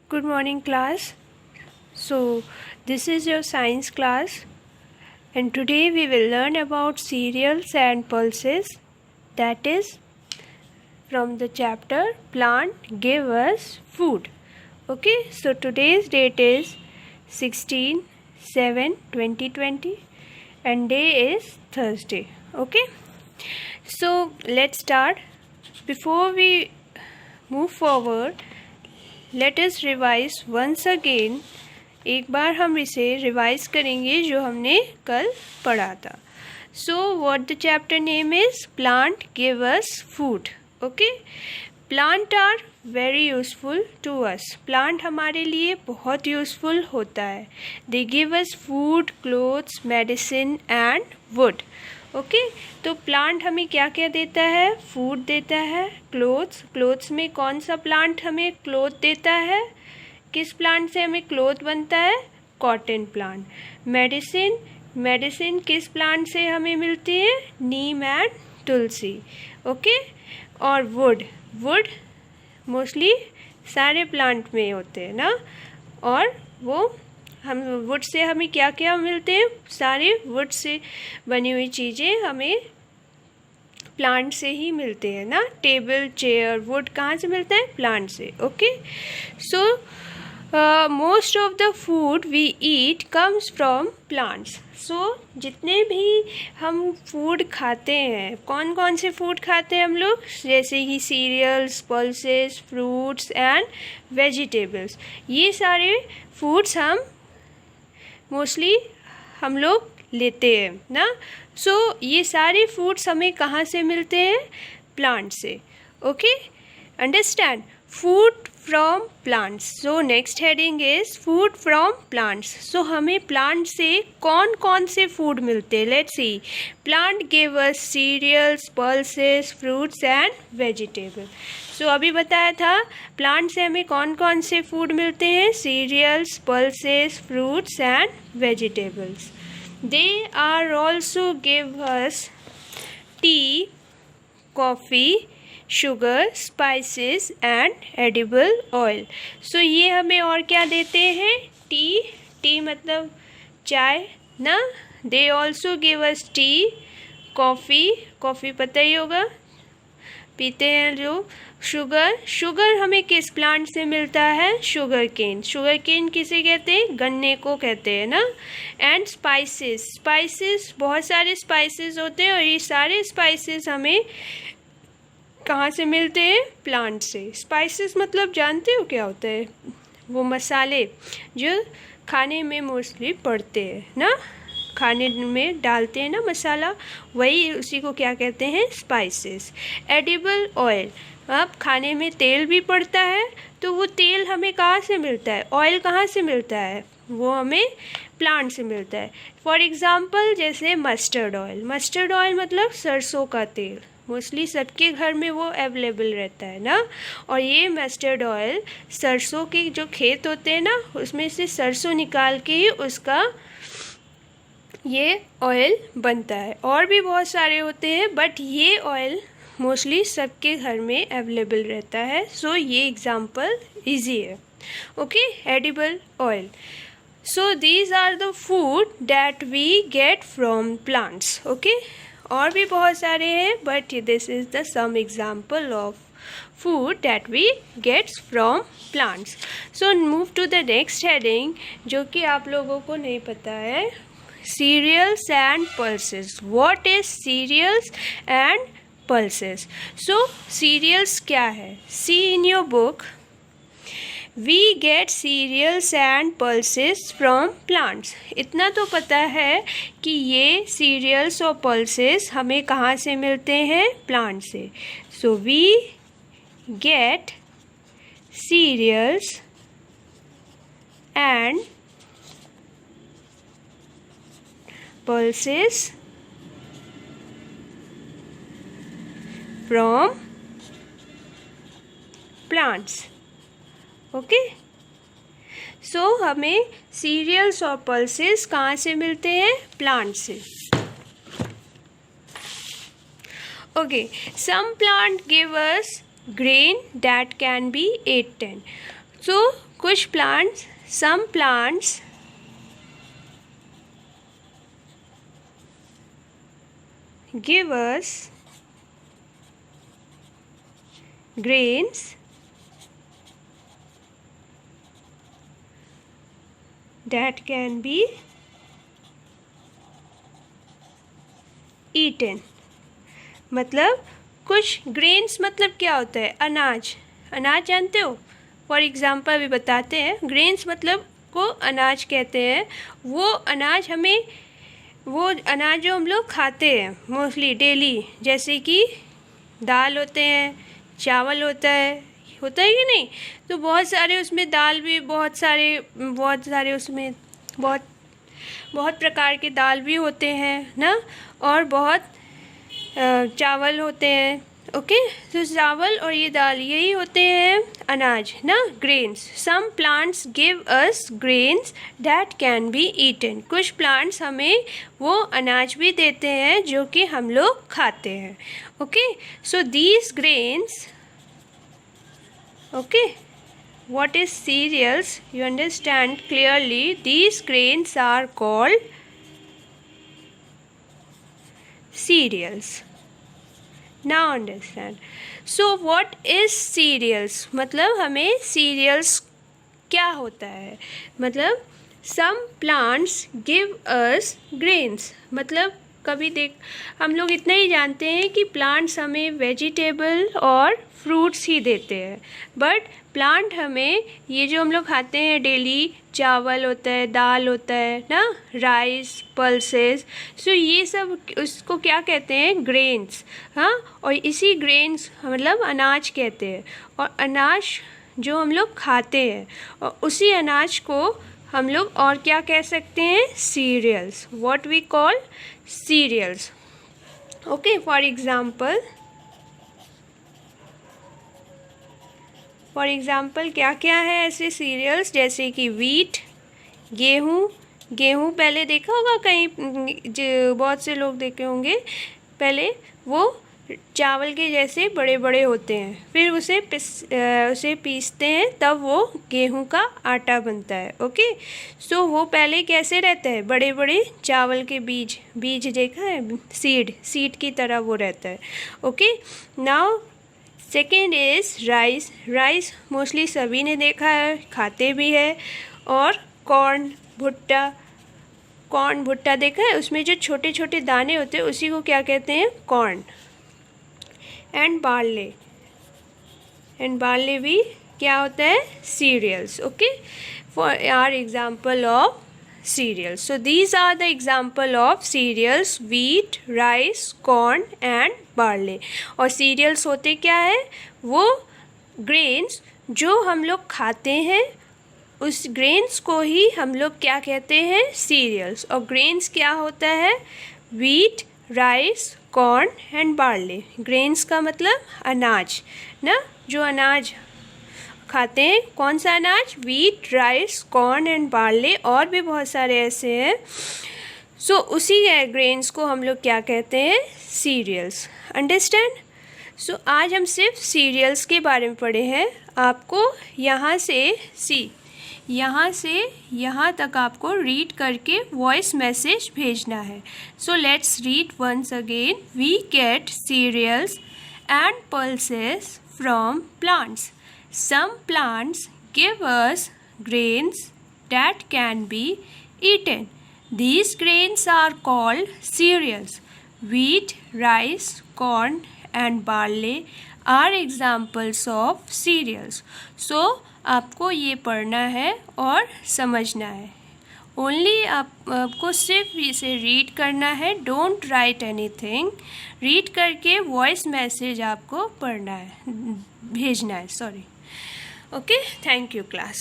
Good morning, class. So, this is your science class, and today we will learn about cereals and pulses. That is from the chapter Plant Give Us Food. Okay, so today's date is 16/7/2020 and day is Thursday. Okay, so let's start. Before we move forward, let us revise once again. एक बार हम इसे revise करेंगे जो हमने कल पढ़ा था. So what the chapter name is plant give us food. Okay, plant are very useful to us. Plant हमारे लिए बहुत यूज़फुल होता है. They give us food, clothes, medicine and wood. Okay, तो प्लांट हमें क्या क्या देता है? फूड देता है, क्लोथ्स में कौन सा प्लांट हमें क्लोथ देता है? किस प्लांट से हमें क्लोथ बनता है? Cotton plant. मेडिसिन किस प्लांट से हमें मिलती है? नीम एंड तुलसी. ओके, और वुड मोस्टली सारे प्लांट में होते हैं ना. और वो हम वुड से हमें क्या क्या मिलते हैं? सारे वुड से बनी हुई चीज़ें हमें प्लांट से ही मिलते हैं ना. टेबल, चेयर, वुड कहाँ से मिलता है? प्लांट से. Okay, so most of the food we eat comes from plants. So जितने भी हम फूड खाते हैं, कौन कौन से फूड खाते हैं हम लोग? जैसे कि cereals, pulses, fruits and vegetables. ये सारे फूड्स मोस्टली हम लोग लेते हैं ना. सो ये सारे फूड्स हमें कहाँ से मिलते हैं? प्लांट से. Okay, understand. Food from plants. So next heading is food from plants. So हमें प्लांट से कौन कौन से फूड मिलते हैं? Let's see. Plant give us cereals, pulses, fruits and vegetable. So अभी बताया था प्लांट से हमें कौन कौन से फूड मिलते हैं? Cereals, pulses, fruits and vegetables. They are also give us tea, coffee, sugar, spices and edible oil. So ये हमें और क्या देते हैं? टी मतलब चाय ना. They also give us tea, coffee पता ही होगा, पीते हैं जो. शुगर हमें किस प्लांट से मिलता है? शुगर केन किसे कहते हैं? गन्ने को कहते हैं ना. एंड स्पाइसेस बहुत सारे स्पाइसेस होते हैं, और ये सारे स्पाइसेस हमें कहाँ से मिलते हैं? प्लांट से. स्पाइसेस मतलब जानते हो क्या होता है? वो मसाले जो खाने में मोस्टली पड़ते हैं ना, खाने में डालते हैं ना मसाला, वही उसी को क्या कहते हैं? स्पाइसेस. एडिबल ऑयल, अब खाने में तेल भी पड़ता है, तो वो तेल हमें कहाँ से मिलता है? ऑयल कहाँ से मिलता है? वो हमें प्लांट से मिलता है. फॉर एग्ज़ाम्पल जैसे मस्टर्ड ऑयल मतलब सरसों का तेल. मोस्टली सबके घर में वो अवेलेबल रहता है ना. और ये मस्टर्ड ऑयल सरसों के जो खेत होते हैं ना, उसमें से सरसों निकाल के ही उसका ये ऑयल बनता है. और भी बहुत सारे होते हैं, बट ये ऑयल मोस्टली सबके घर में अवेलेबल रहता है. सो ये एग्जाम्पल ईजी है. Okay, edible oil. So these are the food that we get from plants. Okay, और भी बहुत सारे हैं, but this is the some example of food that we get from plants. So move to the next heading, जो कि आप लोगों को नहीं पता है. Cereals and pulses. What is cereals and pulses? So cereals क्या है? See in your book. We get cereals and pulses from plants. इतना तो पता है कि ये cereals और pulses हमें कहाँ से मिलते हैं? प्लांट से. So we get cereals and pulses from plants. Okay, so हमें सीरियल्स और पल्सेस कहाँ से मिलते हैं? प्लांट से. Okay, some plant give us grain that can be eaten. So कुछ plants, some plants give us grains that can be eaten। मतलब कुछ ग्रेन्स मतलब क्या होता है? अनाज। अनाज जानते हो? फॉर एग्ज़ाम्पल अभी बताते हैं। ग्रेन्स मतलब को अनाज कहते हैं। वो अनाज जो हम लोग खाते हैं मोस्टली डेली, जैसे कि दाल होते हैं, चावल होता है कि नहीं? तो बहुत सारे उसमें दाल भी बहुत सारे उसमें बहुत प्रकार के दाल भी होते हैं ना, और बहुत चावल होते हैं। ओके, तो चावल और ये दाल यही होते हैं अनाज ना, grains. Some plants give us grains that can be eaten. कुछ प्लांट्स हमें वो अनाज भी देते हैं जो कि हम लोग खाते हैं। Okay, so these grains, okay, what is cereals? You understand clearly. These grains are called cereals. Now understand. So what is cereals? मतलब हमें cereals क्या होता है? मतलब some plants give us grains। मतलब कभी हम लोग इतना ही जानते हैं कि प्लांट्स हमें वेजिटेबल और फ्रूट्स ही देते हैं, बट प्लांट हमें ये जो हम लोग खाते हैं डेली, चावल होता है, दाल होता है ना, राइस, पल्सेस, सो ये सब उसको क्या कहते हैं? ग्रेन्स। हाँ, और इसी ग्रेन्स मतलब अनाज कहते हैं। और अनाज जो हम लोग खाते हैं, और उसी अनाज को हम लोग और क्या कह सकते हैं? Cereals. What we call cereals. Okay, for example क्या क्या है ऐसे सीरियल्स? जैसे कि वीट, गेहूँ पहले देखा होगा कहीं, बहुत से लोग देखे होंगे। पहले वो चावल के जैसे बड़े बड़े होते हैं, फिर उसे पीसते हैं, तब वो गेहूं का आटा बनता है। ओके, सो वो पहले कैसे रहता है? बड़े बड़े चावल के बीज देखा है? सीड की तरह वो रहता है। Okay, now second is rice mostly सभी ने देखा है, खाते भी है। और कॉर्न, भुट्टा देखा है? उसमें जो छोटे छोटे दाने होते हैं उसी को क्या कहते हैं? कॉर्न। एंड बार्ले भी क्या होता है? Cereals. Okay, for are example of cereals. So these are the example of cereals: wheat, rice, corn and barley. और cereals होते क्या है? वो grains जो हम लोग खाते हैं, उस grains को ही हम लोग क्या कहते हैं? cereals। और grains क्या होता है? wheat, rice, corn and barley। grains का मतलब अनाज ना, जो अनाज खाते हैं। कौन सा अनाज? Wheat, rice, corn and barley, और भी बहुत सारे ऐसे हैं। सो उसी ग्रेन्स को हम लोग क्या कहते हैं? सीरियल्स। अंडरस्टैंड? सो आज हम सिर्फ सीरियल्स के बारे में पढ़े हैं। आपको यहाँ से यहाँ तक आपको रीड करके वॉइस मैसेज भेजना है। So let's read once again. We get cereals and pulses from plants. Some plants give us grains that can be eaten. These grains are called cereals. Wheat, rice, corn and barley are examples of cereals. So, आपको ये पढ़ना है और समझना है। Only आपको सिर्फ इसे रीड करना है। Don't write anything. रीड करके वॉइस मैसेज आपको भेजना है। Sorry. Okay, thank you class.